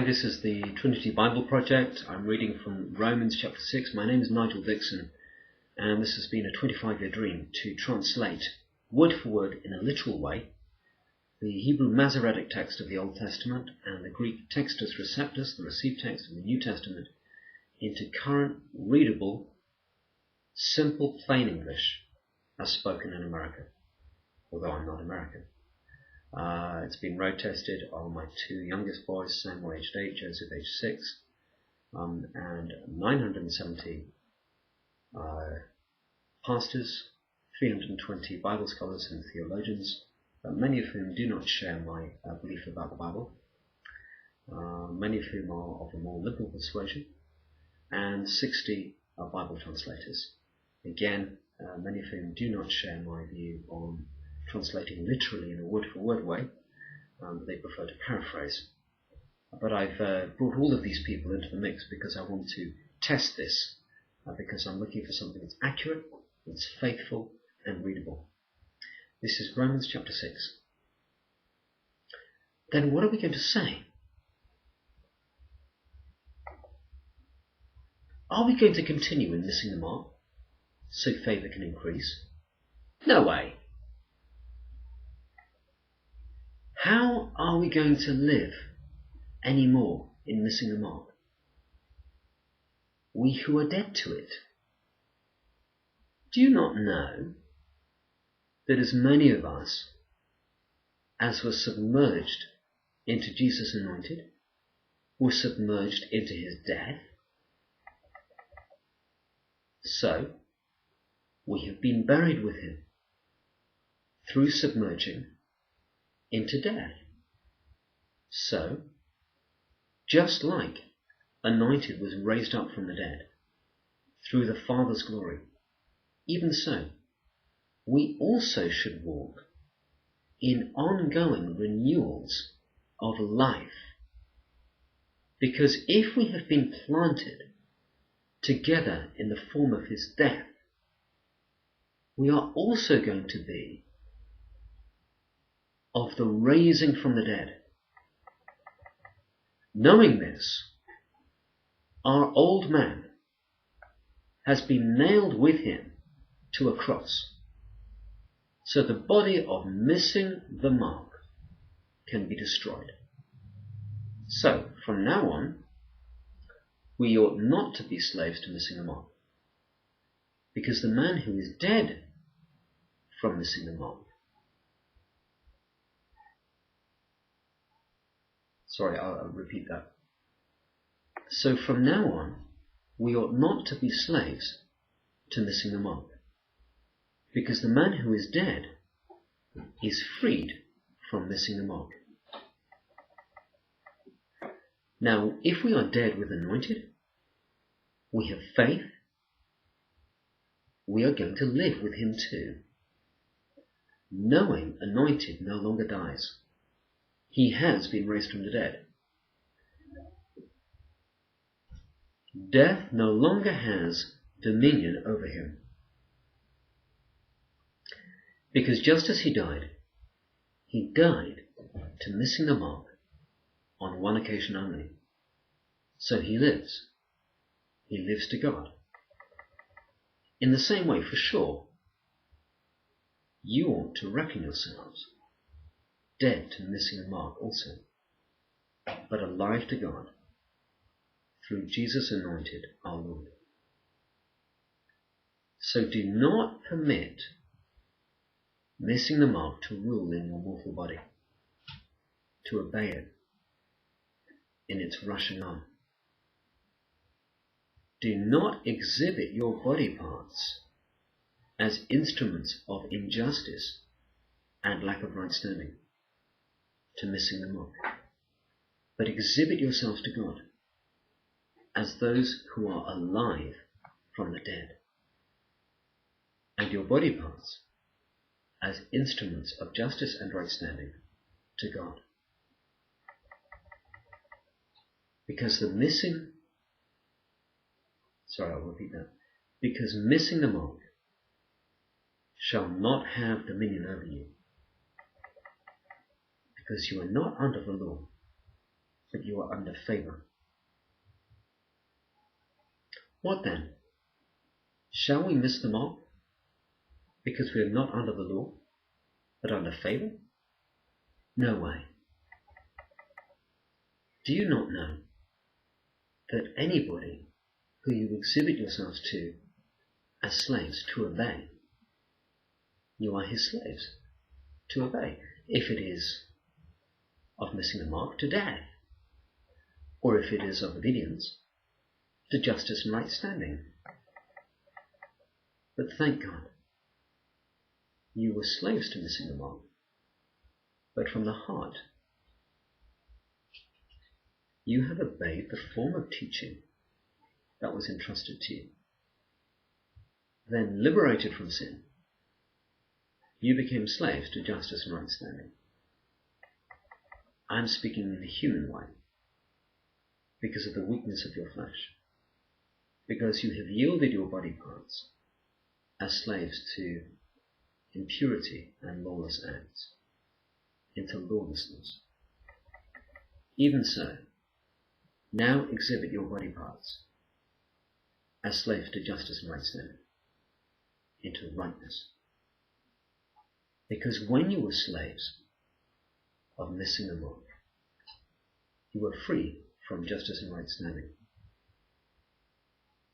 This is the Trinity Bible Project. I'm reading from Romans chapter 6. My name is Nigel Dixon, and this has been a 25-year dream to translate word for word in a literal way the Hebrew Masoretic text of the Old Testament and the Greek Textus Receptus, the received text of the New Testament, into current, readable, simple, plain English as spoken in America, although I'm not American. It's been road tested on my two youngest boys, Samuel aged 8, Joseph aged 6, and 970 pastors, 320 Bible scholars and theologians, many of whom do not share my belief about the Bible, many of whom are of a more liberal persuasion, and 60 Bible translators. Again, many of whom do not share my view on translating literally in a word-for-word way. They prefer to paraphrase. But I've brought all of these people into the mix because I want to test this, because I'm looking for something that's accurate, that's faithful, and readable. This is Romans chapter 6. Then what are we going to say? Are we going to continue in missing the mark so favour can increase? No way. How are we going to live any more in missing the mark? We who are dead to it. Do you not know that as many of us as were submerged into Jesus Anointed were submerged into his death? So, we have been buried with him through submerging into death. So, just like Anointed was raised up from the dead through the Father's glory, even so, we also should walk in ongoing renewals of life. Because if we have been planted together in the form of his death, we are also going to be of the raising from the dead. Knowing this, our old man has been nailed with him to a cross, so the body of missing the mark can be destroyed. So, from now on, we ought not to be slaves to missing the mark, because the man who is dead from missing the mark, I'll repeat that. So from now on, we ought not to be slaves to missing the mark, because the man who is dead is freed from missing the mark. Now, if we are dead with Anointed, we have faith, we are going to live with him too, knowing Anointed no longer dies. He has been raised from the dead. Death no longer has dominion over him. Because just as he died to missing the mark on one occasion only. So he lives. He lives to God. In the same way, for sure, you ought to reckon yourselves dead to missing the mark also, but alive to God through Jesus Anointed our Lord. So do not permit missing the mark to rule in your mortal body, to obey it in its rushing on. Do not exhibit your body parts as instruments of injustice and lack of right standing to missing the mark, but exhibit yourselves to God as those who are alive from the dead, and your body parts as instruments of justice and right standing to God. Because because missing the mark shall not have dominion over you, because you are not under the law, but you are under favor. What then? Shall we miss the mark because we are not under the law, but under favor? No way. Do you not know that anybody who you exhibit yourselves to as slaves to obey, you are his slaves to obey, if it is of missing the mark, to death, or if it is of obedience, to justice and right standing. But thank God, you were slaves to missing the mark, but from the heart you have obeyed the form of teaching that was entrusted to you. Then, liberated from sin, you became slaves to justice and right standing. I'm speaking in the human way, because of the weakness of your flesh, because you have yielded your body parts as slaves to impurity and lawless acts, into lawlessness. Even so, now exhibit your body parts as slaves to justice and right standing, into rightness. Because when you were slaves of missing the mark, you were free from justice and right standing.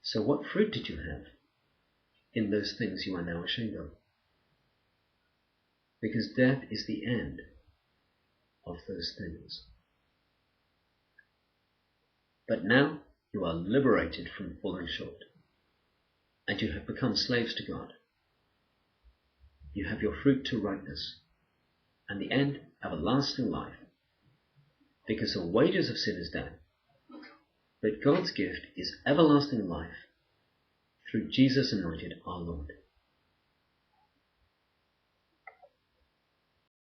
So what fruit did you have in those things you are now ashamed of? Because death is the end of those things. But now you are liberated from falling short, and you have become slaves to God. You have your fruit to rightness, and the end, everlasting life, because the wages of sin is death, but God's gift is everlasting life through Jesus anointed our Lord.